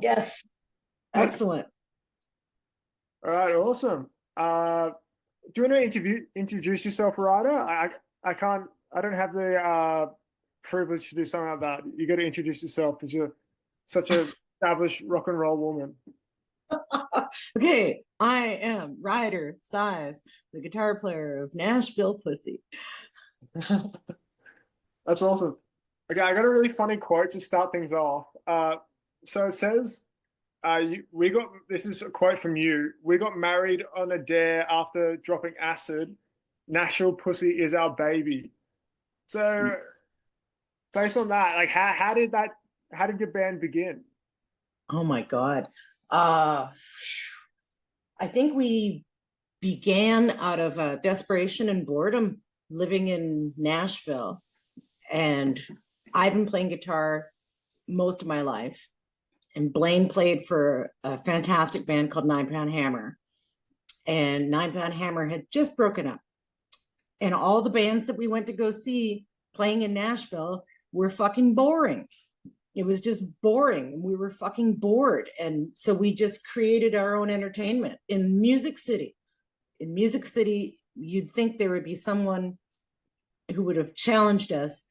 Yes, excellent. All right, awesome. Do you want to introduce yourself, Ryder? I can't. I don't have the privilege to do something like that. You got to introduce yourself because you're such a established rock and roll woman. Okay, I am RUYTER SUYS, the guitar player of Nashville Pussy. That's awesome. Okay, I got a really funny quote to start things off. So it says, we got this is a quote from you. We got married on a dare after dropping acid. Nashville Pussy is our baby." So based on that, like how did your band begin? Oh my God. Uh, I think we began out of desperation and boredom living in Nashville. And I've been playing guitar most of my life. And Blaine played for a fantastic band called 9 Pound Hammer. And 9 Pound Hammer had just broken up. And all the bands that we went to go see playing in Nashville were fucking boring. It was just boring. We were fucking bored. And so we just created our own entertainment in Music City. In Music City, you'd think there would be someone who would have challenged us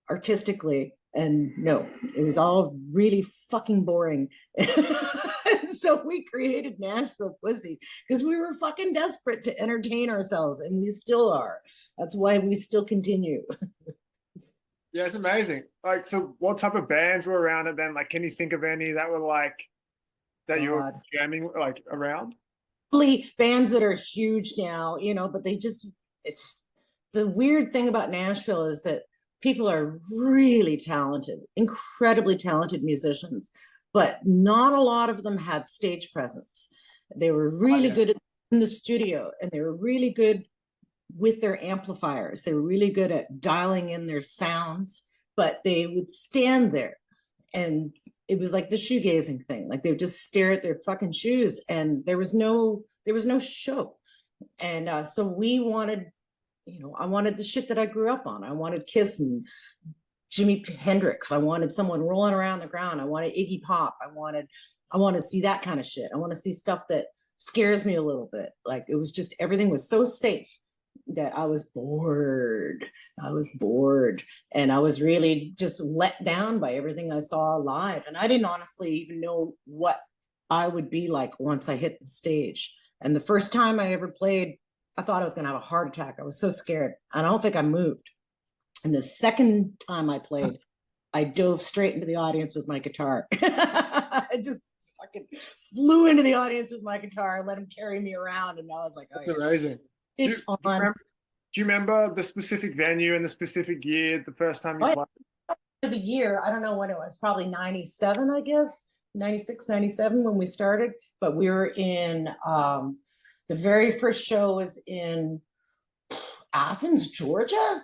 artistically. And no, it was all really fucking boring. So we created Nashville Pussy because we were fucking desperate to entertain ourselves, and we still are. That's why we still continue. Yeah, it's amazing. Like, so what type of bands were around it then? Like, can you think of any that were like that you were God. jamming like around? Bands that are huge now, but they just, it's the weird thing about Nashville is that people are really talented, incredibly talented musicians, but not a lot of them had stage presence. They were Oh, really yeah. good in the studio, and they were really good with their amplifiers. They were really good at dialing in their sounds, but they would stand there and it was like the shoegazing thing. Like they would just stare at their fucking shoes, and there was no show. And so we wanted, I wanted the shit that I grew up on. I wanted Kiss and Jimi Hendrix. I wanted someone rolling around the ground. I wanted Iggy Pop. I want to see that kind of shit. I want to see stuff that scares me a little bit. Like it was just everything was so safe that I was bored. I was bored. And I was really just let down by everything I saw live. And I didn't honestly even know what I would be like once I hit the stage. And the first time I ever played, I thought I was going to have a heart attack. I was so scared. And I don't think I moved. And the second time I played, I dove straight into the audience with my guitar. I just fucking flew into the audience with my guitar, let him carry me around. And I was like, oh That's yeah, amazing. it's on. Do you remember the specific venue and the specific year the first time you Oh, played? the year, I don't know when it was, probably 97, I guess, 96, 97 when we started. But we were in, the very first show was in Athens, Georgia.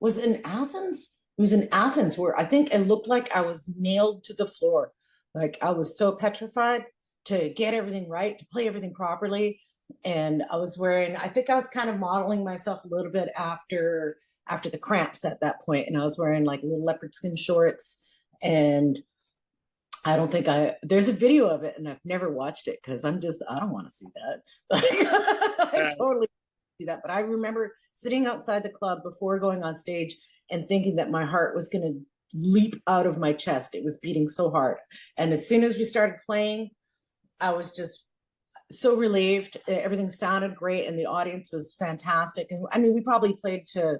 Was it in Athens? It was in Athens where I think it looked like I was nailed to the floor. Like I was so petrified to get everything right, to play everything properly. And I was wearing, I think I was kind of modeling myself a little bit after the Cramps at that point. And I was wearing like little leopard skin shorts. And I don't think there's a video of it and I've never watched it because I don't want to see that. I Yeah. totally see that. But I remember sitting outside the club before going on stage and thinking that my heart was going to leap out of my chest. It was beating so hard. And as soon as we started playing, I was just so relieved. Everything sounded great and the audience was fantastic. And I mean, we probably played to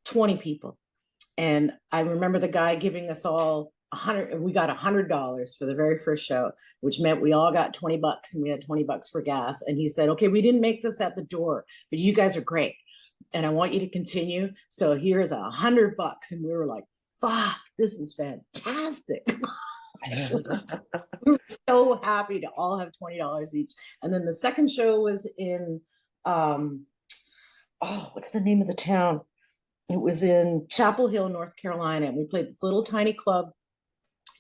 20 people. And I remember the guy giving us all we got $100 for the very first show, which meant we all got $20 and we had $20 for gas. And he said, okay, we didn't make this at the door, but you guys are great. And I want you to continue. So here's $100. And we were like, fuck, this is fantastic. We were so happy to all have $20 each. And then the second show was in, what's the name of the town? It was in Chapel Hill, North Carolina. And we played this little tiny club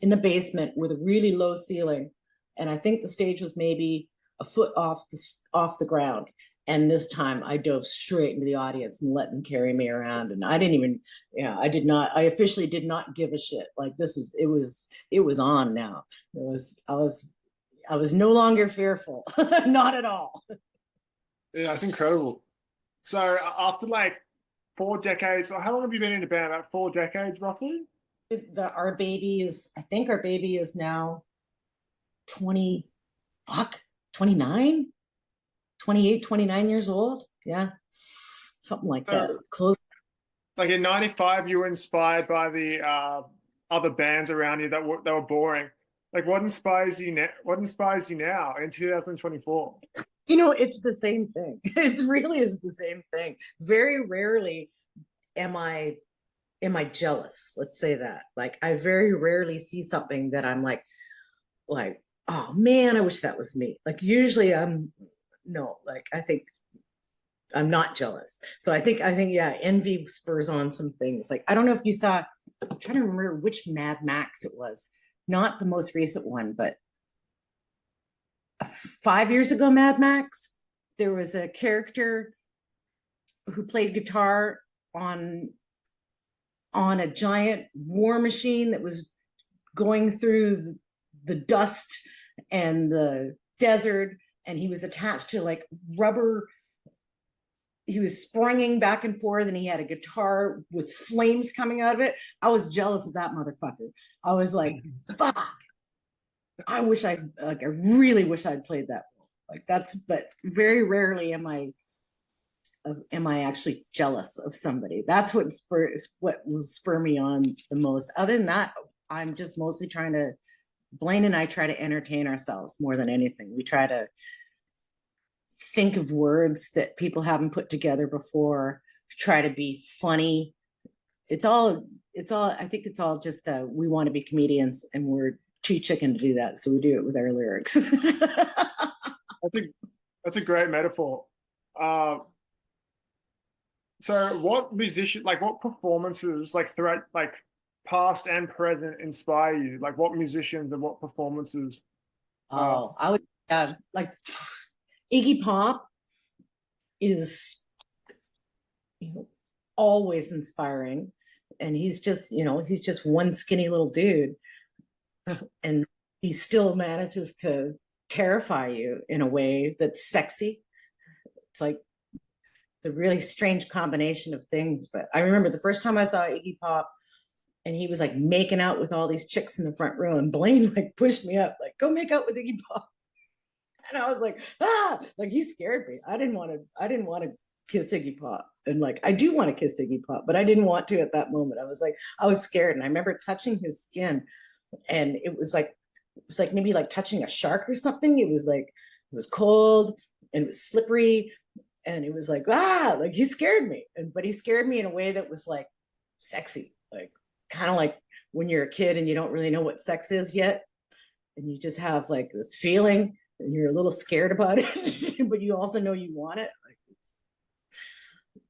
in the basement with a really low ceiling. And I think the stage was maybe a foot off the ground. And this time I dove straight into the audience and let them carry me around. And I didn't even, I officially did not give a shit. Like it was on now. I was no longer fearful, not at all. Yeah, that's incredible. So after like 4 decades, or how long have you been in the band? About 4 decades, roughly? Our baby is, I think our baby is now 20, 29, 28, 29 years old. Yeah. Something like that. Close. Like in '95, you were inspired by the other bands around you that were boring. Like, what inspires you now? What inspires you now in 2024? It's the same thing. It really is the same thing. Very rarely am I jealous. Let's say that. Like, I very rarely see something that I'm like, oh man, I wish that was me. Like, usually no, like, I think I'm not jealous. So I think, yeah, envy spurs on some things. Like, I don't know if you saw, I'm trying to remember which Mad Max it was, not the most recent one, but 5 years ago, Mad Max, there was a character who played guitar on a giant war machine that was going through the dust and the desert, and he was attached to like rubber. He was springing back and forth, and he had a guitar with flames coming out of it. I was jealous of that motherfucker. I was like, fuck. I really wish I'd played that role. Like, but very rarely am I actually jealous of somebody. That's what will spur me on the most. Other than that, I'm just mostly Blaine and I try to entertain ourselves more than anything. We try to think of words that people haven't put together before, try to be funny. I think it's all just we want to be comedians, and we're too chicken to do that, so we do it with our lyrics. That's a great metaphor. So what what performances, like throughout, like past and present, inspire you? Like, what musicians and what performances? I would like Iggy Pop is, always inspiring, and he's just one skinny little dude, and he still manages to terrify you in a way that's sexy. It's like a really strange combination of things. But I remember the first time I saw Iggy Pop, and he was like making out with all these chicks in the front row, and Blaine like pushed me up, like, go make out with Iggy Pop. And I was like, like, he scared me. I didn't want to kiss Iggy Pop. And like, I do want to kiss Iggy Pop, but I didn't want to at that moment. I was scared. And I remember touching his skin, and it was like maybe like touching a shark or something. It was cold and it was slippery, and it was like, like, he scared me. But he scared me in a way that was like sexy, like kind of like when you're a kid and you don't really know what sex is yet, and you just have like this feeling and you're a little scared about it, but you also know you want it.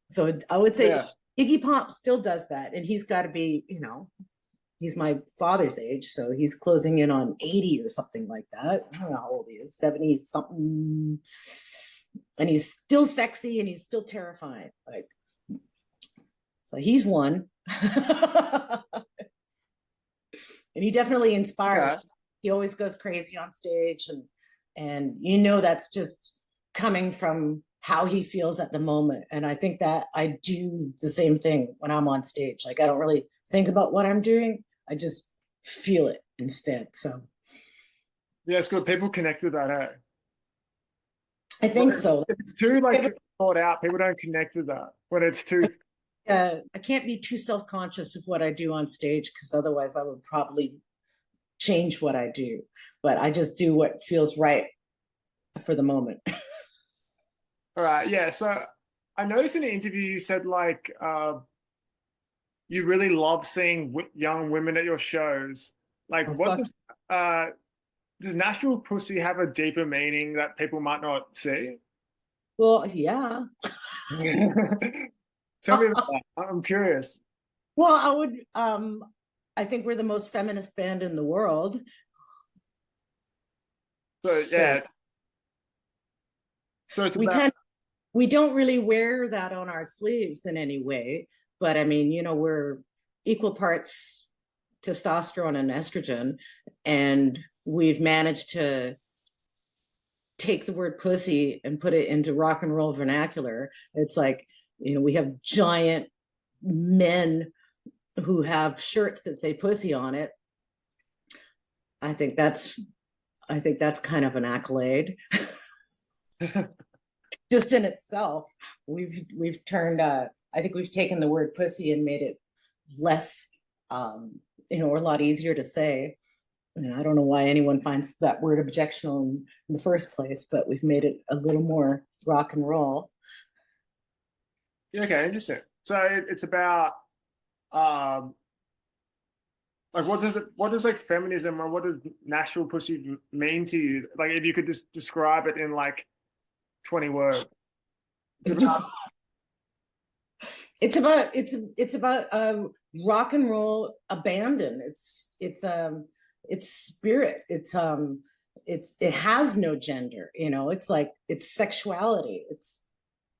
So I would say, yeah, Iggy Pop still does that, and he's got to be, he's my father's age, so he's closing in on 80 or something like that. I don't know how old he is, 70 something, and he's still sexy and he's still terrifying. Like, so he's one. And he definitely inspires. Yeah. He always goes crazy on stage, and that's just coming from how he feels at the moment. And I think that I do the same thing when I'm on stage. Like, I don't really think about what I'm doing. I just feel it instead. So yeah, it's good. People connect with that, hey? I think so. If it's too like thought out, people don't connect with that. When it's too I can't be too self-conscious of what I do on stage, because otherwise I would probably change what I do. But I just do what feels right for the moment. All right, yeah. So I noticed in an interview you said like you really love seeing young women at your shows. Like, what does Nashville Pussy have a deeper meaning that people might not see? Well, yeah. Tell me about that. I'm curious. Well, I think we're the most feminist band in the world. So yeah. So it's we don't really wear that on our sleeves in any way, but I mean, we're equal parts testosterone and estrogen, and we've managed to take the word pussy and put it into rock and roll vernacular. It's like, we have giant men who have shirts that say pussy on it. I think that's kind of an accolade. Just in itself. We've turned I think we've taken the word pussy and made it less a lot easier to say. And I don't know why anyone finds that word objectionable in the first place, but we've made it a little more rock and roll. Yeah, okay, interesting. So it's about like what does like feminism or what does Nashville Pussy mean to you? Like if you could just describe it in like 20 words. It's about rock and roll abandon. It's spirit. It has no gender. It's like it's sexuality. It's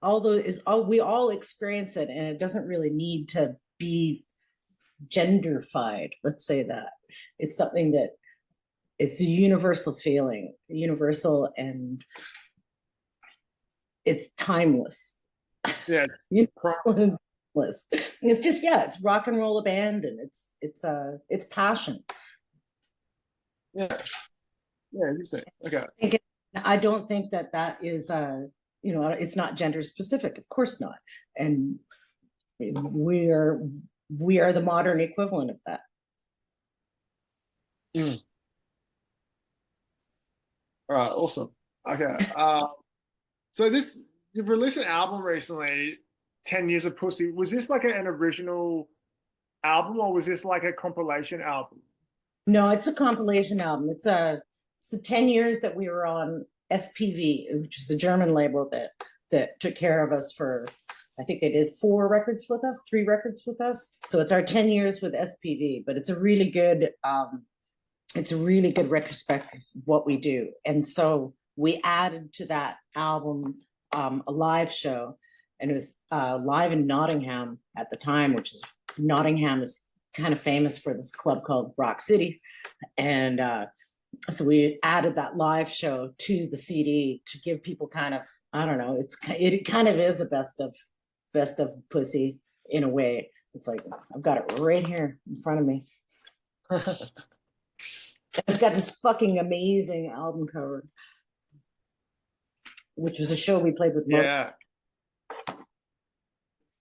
we all experience it, and it doesn't really need to be genderfied. Let's say that it's something that it's a universal feeling, universal, and it's timeless. Yeah, timeless. It's just it's rock and roll abandon. It's passion. Yeah, interesting. Okay. I don't think that is it's not gender specific. Of course not. And we are the modern equivalent of that. All right, awesome. Okay. So you've released an album recently, 10 Years of Pussy. Was this like an original album, or was this like a compilation album? No, it's a compilation album. It's the 10 years that we were on SPV, which is a German label that took care of us for, I think they did 3 records with us. So it's our 10 years with SPV, but it's a really good retrospective of what we do. And so we added to that album a live show, and it was live in Nottingham at the time, which is Nottingham is kind of famous for this club called Rock City. And so we added that live show to the CD to give people kind of, I don't know, it kind of is a best of Pussy in a way. It's like, I've got it right here in front of me. It's got this fucking amazing album cover, which was a show we played with. Yeah.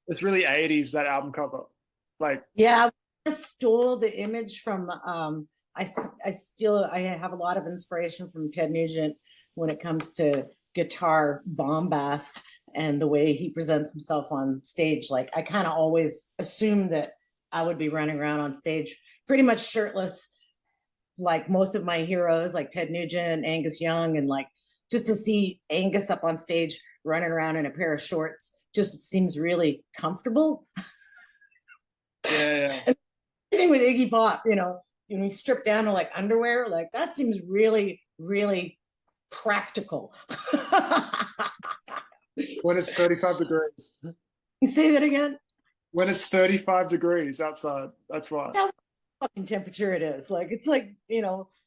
It's really 80s, that album cover. Like, yeah, I stole the image from I have a lot of inspiration from Ted Nugent when it comes to guitar bombast and the way he presents himself on stage. Like, I kind of always assumed that I would be running around on stage pretty much shirtless, like most of my heroes, like Ted Nugent, Angus Young, and like just to see Angus up on stage running around in a pair of shorts just seems really comfortable. Yeah. And thing with Iggy Pop, when we strip down to like underwear, like that seems really, really practical. When it's 35 degrees. You say that again? When it's 35 degrees outside, that's why. How fucking temperature it is. Like, it's like,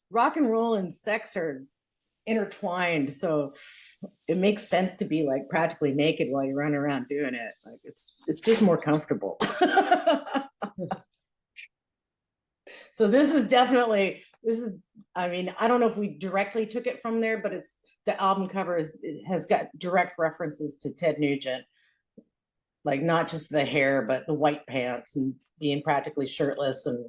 rock and roll and sex are intertwined. So it makes sense to be like practically naked while you're running around doing it. Like, it's just more comfortable. So I mean, I don't know if we directly took it from there, but the album cover has got direct references to Ted Nugent, like not just the hair, but the white pants and being practically shirtless. And,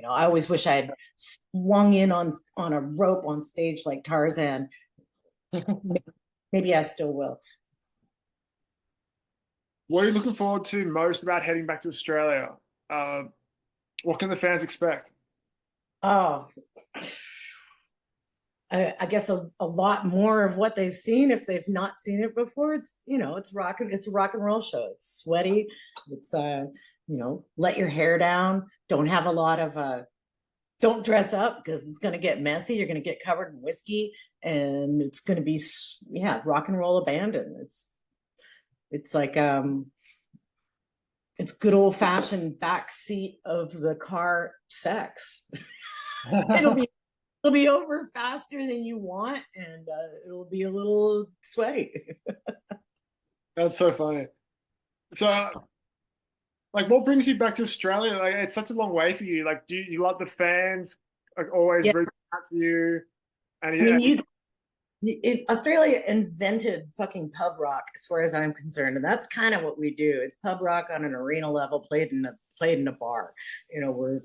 I always wish I had swung in on a rope on stage like Tarzan. Maybe I still will. What are you looking forward to most about heading back to Australia? What can the fans expect? Oh, I guess a lot more of what they've seen if they've not seen it before. It's it's a rock and roll show. It's sweaty. It's let your hair down. Don't have a lot of don't dress up because it's going to get messy. You're going to get covered in whiskey, and it's going to be rock and roll abandon. It's like it's good old fashioned back seat of the car sex. it'll be it'll be over faster than you want, and it'll be a little sweaty. That's so funny. So, like, what brings you back to Australia? Like, it's such a long way for you. Like, do you love the fans? Like, always Yeah, reaching out to you, and I mean, Australia invented fucking pub rock, as far as I'm concerned, and that's kind of what we do. It's pub rock on an arena level, played in a bar. You know,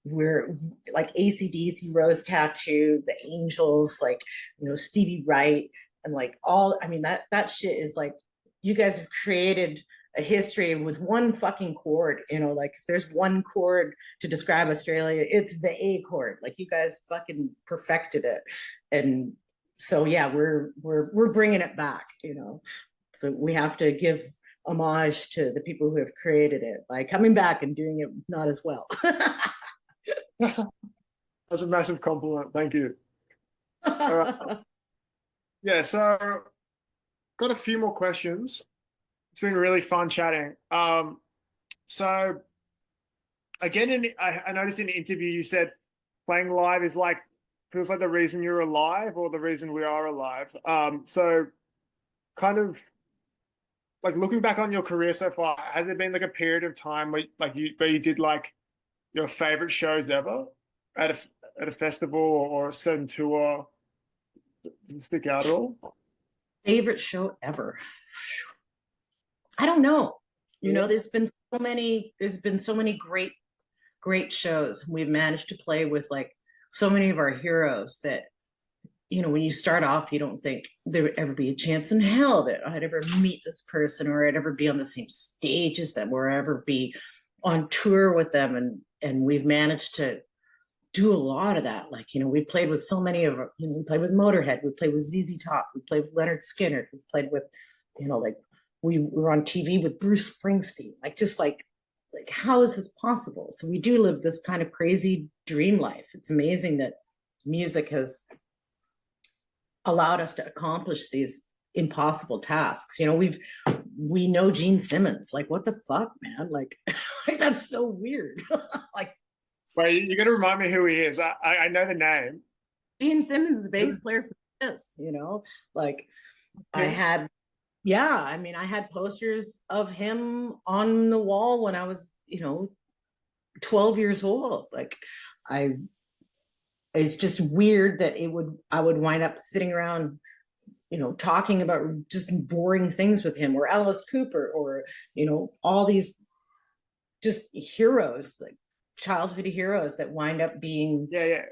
we're like AC/DC, Rose Tattoo, the Angels, like, you know, Stevie Wright, and like all. I mean, that shit is like, you guys have created a history with one fucking chord. You know, like if there's one chord to describe Australia, it's the A chord. Like you guys fucking perfected it, and so yeah, we're bringing it back. You know, so we have to give homage to the people who have created it by coming back and doing it not as well. that's a massive compliment. Thank you. All right. Yeah. So, got a few more questions. It's been really fun chatting. So again, I noticed in the interview you said playing live is like feels like the reason you're alive or the reason we are alive. So kind of like looking back on your career so far, has there been like a period of time where you did like your favorite shows ever at a festival or a certain tour? Did it stick out at all? Favorite show ever? I don't know. You know, Yeah. there's been so many great shows. We've managed to play with like so many of our heroes that, you know, when you start off, you don't think there would ever be a chance in hell that I'd ever meet this person, or I'd ever be on the same stage as them, or ever be on tour with them. And we've managed to do a lot of that. Like, you know, we played with so many of, you know, we played with Motorhead, we played with ZZ Top, we played with Leonard Skinner, we played with, you know, like we were on TV with Bruce Springsteen. Like, just like how is this possible? So we do live this kind of crazy dream life. It's amazing that music has allowed us to accomplish these impossible tasks. You know, we know Gene Simmons. Like, what the fuck, man? Like, like that's so weird. Like, Wait, you got to remind me who he is. I know the name. Gene Simmons, the bass player for this, you know, like I had, yeah, I mean, I had posters of him on the wall when I was, you know, 12 years old. Like, I, it's just weird that I would wind up sitting around, you know, talking about just boring things with him, or Alice Cooper, or, you know, all these just heroes, like childhood heroes that wind up being, Yeah.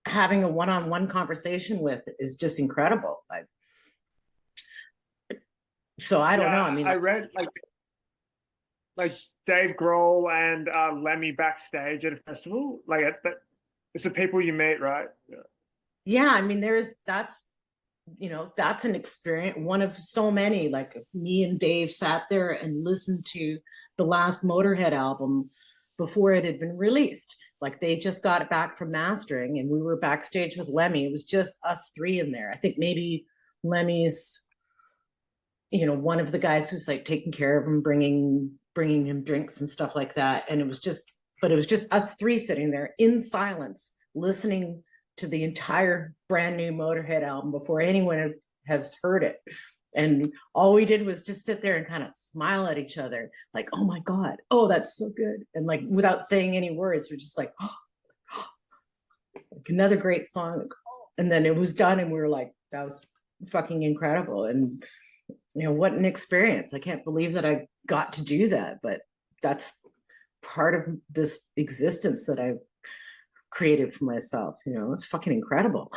having a one-on-one conversation with is just incredible. So I don't know. I mean, I read like Dave Grohl and Lemmy backstage at a festival. Like it's the people you meet, right? yeah, I mean, that's, you know, that's an experience, one of so many. Like me and Dave sat there and listened to the last Motorhead album before it had been released. Like they just got it back from mastering, and we were backstage with Lemmy. It was just us three in there. I think maybe Lemmy's, you know, one of the guys who's like taking care of him, bringing him drinks and stuff like that. And it was just us three sitting there in silence, listening to the entire brand new Motorhead album before anyone has heard it. And all we did was just sit there and kind of smile at each other, like, oh my God, oh, that's so good. And like, without saying any words, we're just like, oh, like another great song. And then it was done, and we were like, that was fucking incredible. And, you know, what an experience. I can't believe that I got to do that, but that's part of this existence that I've created for myself. You know, it's fucking incredible.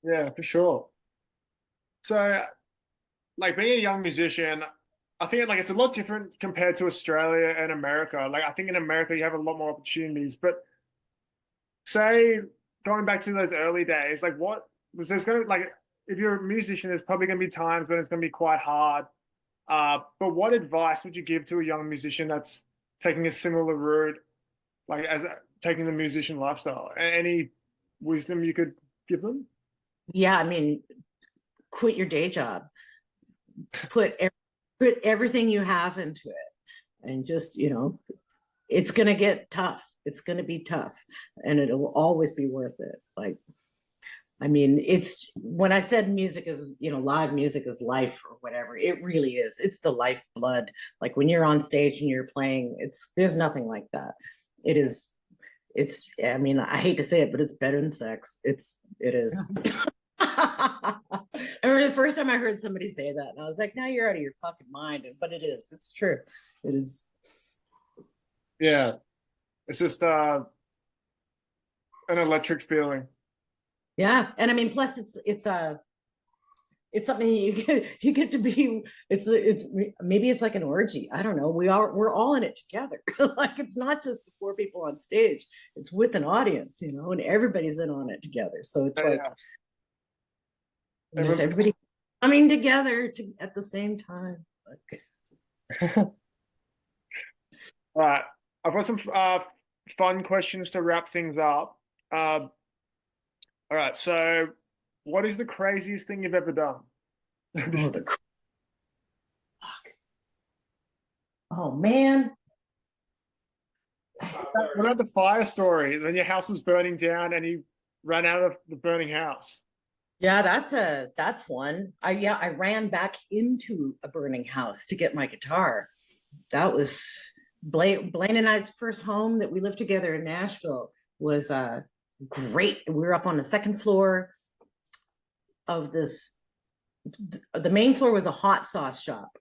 Yeah, for sure. So, like being a young musician, I think like it's a lot different compared to Australia and America. Like I think in America you have a lot more opportunities, but say going back to those early days, like what was there's gonna like if you're a musician, there's probably gonna be times when it's gonna be quite hard. But what advice would you give to a young musician that's taking a similar route, like taking the musician lifestyle? Any wisdom you could give them? Yeah, I mean, quit your day job. put everything you have into it, and just, you know, it's going to get tough. It's going to be tough, and it will always be worth it. Like, I mean, it's, when I said music is, you know, live music is life or whatever, it really is. It's the lifeblood. Like when you're on stage and you're playing, there's nothing like that. It is, I mean, I hate to say it, but it's better than sex. It is. I remember the first time I heard somebody say that, and I was like, "Now you're out of your fucking mind." But it is. It's true. It is. Yeah, it's just an electric feeling. Yeah, and I mean, plus it's something you get to be. It's maybe it's like an orgy. I don't know. We're all in it together. Like, it's not just the 4 people on stage. It's with an audience, you know, and everybody's in on it together. So it's like. There's everybody coming together at the same time. All right, I've got some fun questions to wrap things up. All right, so what is the craziest thing you've ever done? Oh man. What about the fire story? When your house was burning down and you ran out of the burning house? Yeah, that's one. I ran back into a burning house to get my guitar. That was Blaine and I's first home that we lived together in Nashville. Was great. We were up on the second floor of this. The main floor was a hot sauce shop,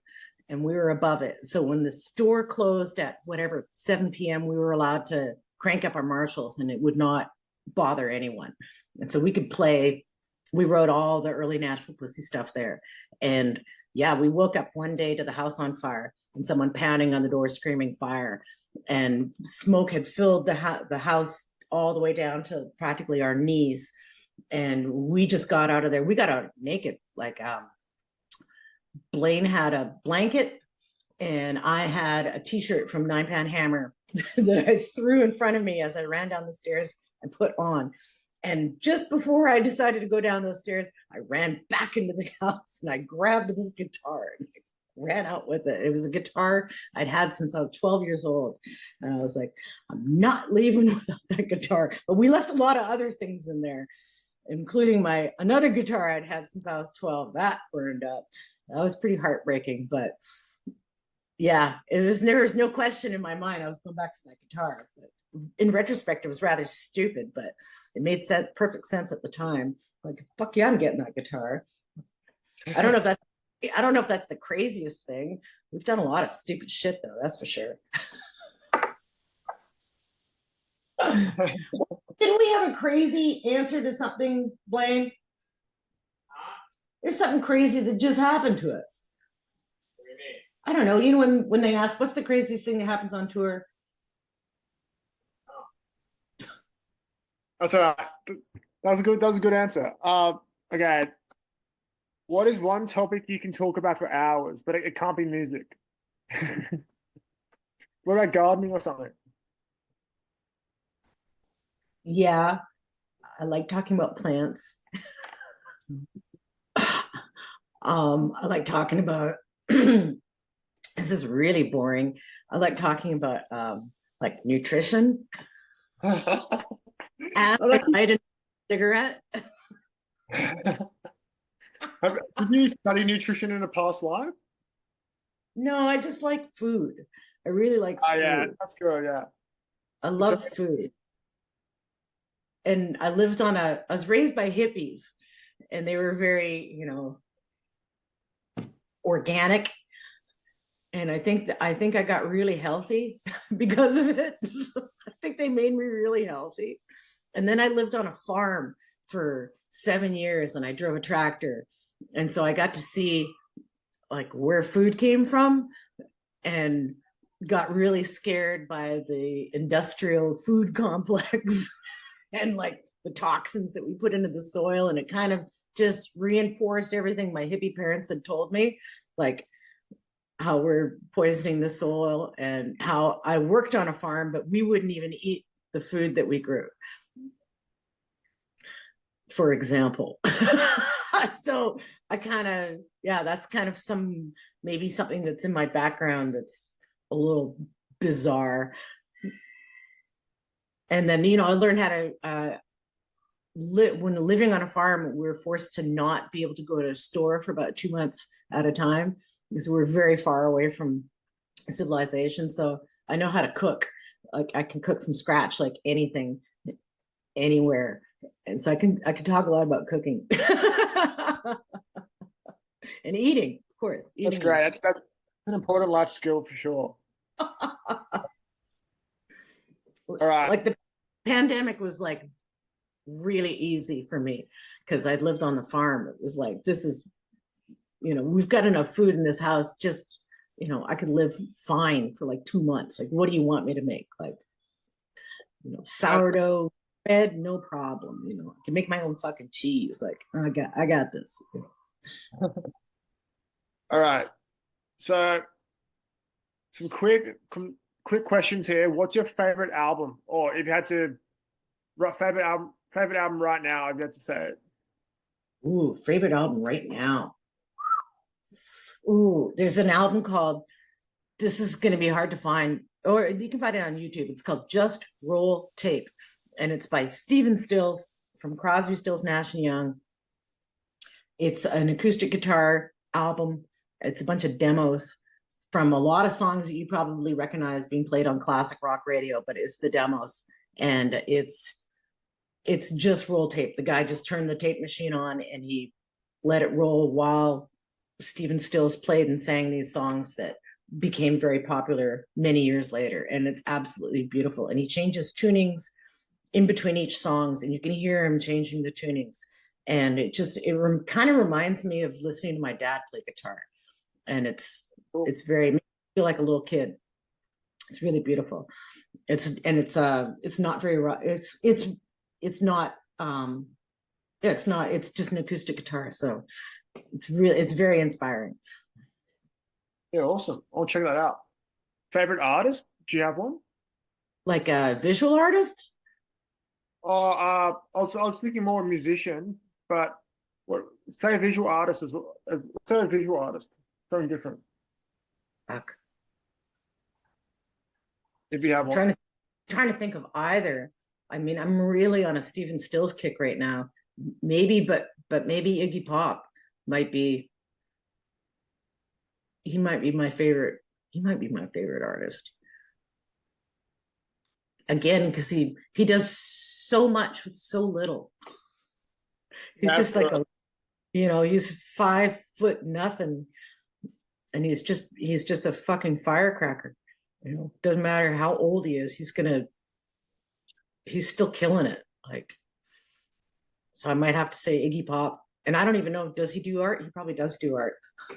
and we were above it. So when the store closed at whatever 7 p.m., we were allowed to crank up our Marshalls, and it would not bother anyone. And so we could play. We wrote all the early Nashville Pussy stuff there. And yeah, we woke up one day to the house on fire and someone pounding on the door, screaming fire. And smoke had filled the house all the way down to practically our knees. And we just got out of there. We got out naked. Like, Blaine had a blanket and I had a t-shirt from 9 Pound Hammer that I threw in front of me as I ran down the stairs and put on. And just before I decided to go down those stairs, I ran back into the house and I grabbed this guitar and I ran out with it. It was a guitar I'd had since I was 12 years old. And I was like, I'm not leaving without that guitar. But we left a lot of other things in there, including another guitar I'd had since I was 12. That burned up. That was pretty heartbreaking. But yeah, there was no question in my mind I was going back for that guitar. But in retrospect, it was rather stupid, but it made perfect sense at the time. Like, fuck yeah, I'm getting that guitar. I don't know if that's the craziest thing. We've done a lot of stupid shit though, that's for sure. Didn't we have a crazy answer to something, Blaine? There's something crazy that just happened to us. What do you mean? I don't know. You know, when they ask, what's the craziest thing that happens on tour? That's all right. That was a good answer. Okay. What is one topic you can talk about for hours, but it can't be music? What about gardening or something? Yeah, I like talking about plants. I like talking about this is really boring. I like talking about like nutrition. And I light a cigarette. Did you study nutrition in a past life? No, I just like food. I really like food. Yeah, that's good. Yeah, I love food. And I was raised by hippies, and they were very, you know, organic. And I think I got really healthy because of it. I think they made me really healthy. And then I lived on a farm for 7 years and I drove a tractor. And so I got to see like where food came from and got really scared by the industrial food complex and like the toxins that we put into the soil. And it kind of just reinforced everything my hippie parents had told me, like how we're poisoning the soil and how I worked on a farm, but we wouldn't even eat the food that we grew. For example, So I kind of, yeah, that's kind of maybe something that's in my background that's a little bizarre. And then, I learned how to, when living on a farm, we were forced to not be able to go to a store for about 2 months at a time because we're very far away from civilization. So I know how to cook. Like I can cook from scratch, like anything, anywhere. And so I can talk a lot about cooking and eating, of course. That's great. That's an important life skill for sure. All right. Like the pandemic was like really easy for me because I'd lived on the farm. It was like, this is, we've got enough food in this house. Just, I could live fine for like 2 months. Like, what do you want me to make? Like, sourdough bread, no problem. I can make my own fucking cheese. Like, I got this. All right. So some quick questions here. What's your favorite album? Or if you had to favorite album right now, if you had to say it. Ooh, favorite album right now. Ooh, there's an album called, this is going to be hard to find, or you can find it on YouTube. It's called Just Roll Tape. And it's by Stephen Stills from Crosby, Stills, Nash & Young. It's an acoustic guitar album. It's a bunch of demos from a lot of songs that you probably recognize being played on classic rock radio, but it's the demos. And it's just roll tape. The guy just turned the tape machine on and he let it roll while Stephen Stills played and sang these songs that became very popular many years later. And it's absolutely beautiful. And he changes tunings in between each songs, and you can hear him changing the tunings. And it kind of reminds me of listening to my dad play guitar. And it's very, makes me feel like a little kid. It's really beautiful. It's not very, it's just an acoustic guitar. So it's very inspiring. Yeah, awesome. I'll check that out. Favorite artist? Do you have one? Like a visual artist? I was thinking more musician, but say a visual artist as well. Say a visual artist, something different. Fuck. If you have one. Trying to think of either. I mean, I'm really on a Stephen Stills kick right now. Maybe, but maybe Iggy Pop might be. He might be my favorite. He might be my favorite artist. Again, because he does so much with so little. He's just like he's 5 foot nothing, and he's just a fucking firecracker. Doesn't matter how old he is, he's still killing it. Like, so I might have to say Iggy Pop. And I don't even know, does he do art? He probably does do art. I'm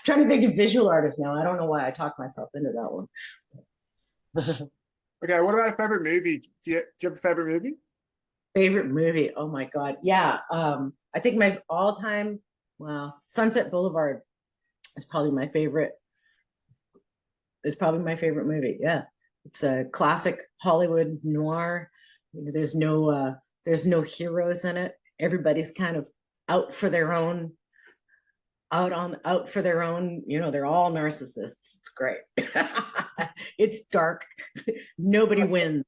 trying to think of visual artists now. I don't know why I talked myself into that one. Okay, what about a favorite movie? Do you have a favorite movie? Favorite movie? Oh my God. Yeah. I think my all-time, Sunset Boulevard is probably my favorite. It's probably my favorite movie. Yeah. It's a classic Hollywood noir. There's no heroes in it. Everybody's kind of out for their own. They're all narcissists. It's great. It's dark. Nobody wins.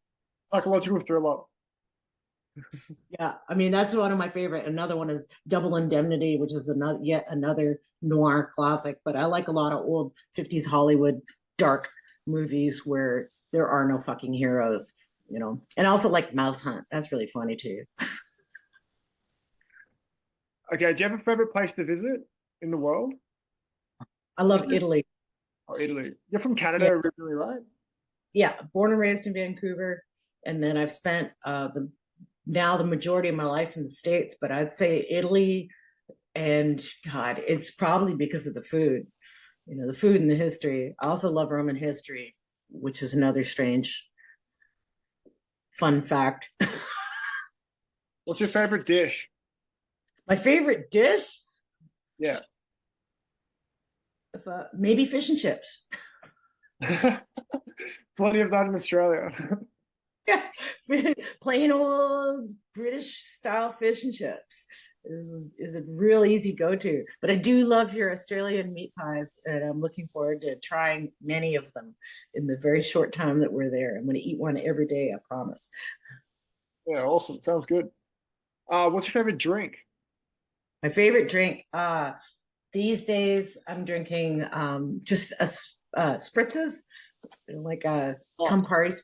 Psychological thriller. Yeah, I mean, that's one of my favorite. Another one is Double Indemnity, which is yet another noir classic. But I like a lot of old 50s Hollywood dark movies where there are no fucking heroes, and I also like Mouse Hunt. That's really funny too. Okay, do you have a favorite place to visit in the world? I love Italy. Oh, Italy. You're from Canada originally, right? Yeah, born and raised in Vancouver, and then I've spent the majority of my life in the States. But I'd say Italy, and God, it's probably because of the food. The food and the history. I also love Roman history, which is another strange fun fact. What's your favorite dish? My favorite dish? Yeah. Maybe fish and chips. Plenty of that in Australia. Plain old British style fish and chips. is a real easy go-to. But I do love your Australian meat pies, and I'm looking forward to trying many of them in the very short time that we're there. I'm going to eat one every day, I promise. Yeah, awesome. Sounds good. What's your favorite drink? My favorite drink, these days I'm drinking just spritzes, like a Oh, Campari,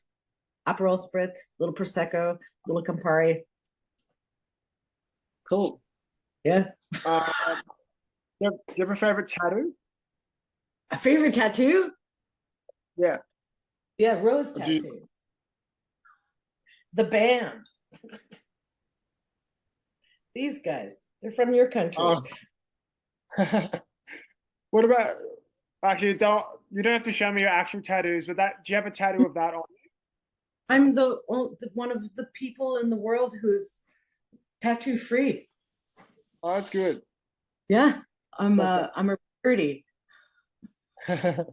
Aperol spritz, little prosecco, little Campari. cool. Yeah. Uh, do you have a favorite tattoo? A favorite tattoo? Yeah. Yeah, rose Would you? tattoo. The band. These guys, they're from your country. Uh, what about? Actually, don't you don't have to show me your actual tattoos, but that do you have a tattoo of that on? I'm one of the people in the world who's tattoo free. Oh, that's good. Yeah, Love I'm a birdie. that.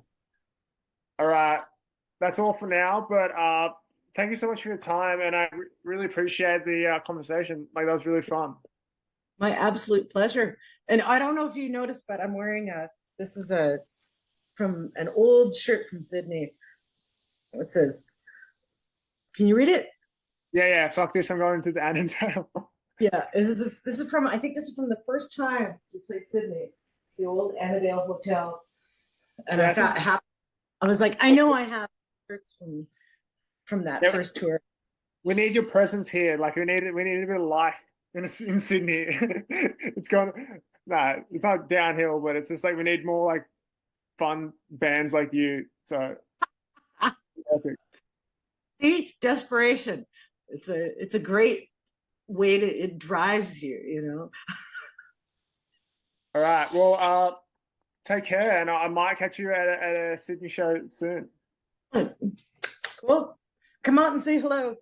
All right, that's all for now. But thank you so much for your time, and I really appreciate the conversation. Like that was really fun. My absolute pleasure. And I don't know if you noticed, but I'm wearing this is a from an old shirt from Sydney. It says, can you read it? Yeah, yeah. Fuck this. I'm going to the Annandale. Yeah, this is from, I think this is from the first time we played Sydney. It's the old Annandale Hotel. And Yeah, I I think, thought, I was like, I know I have shirts from that yeah, first tour. we need your presence here. Like we need a bit of life in Sydney. It's gone. Nah, it's not downhill, but it's just like we need more like fun bands like you. So epic. See, desperation. It's a great way to, it drives you, you know. All right. Well, take care, and I might catch you at a Sydney show soon. Cool. Come out and say hello.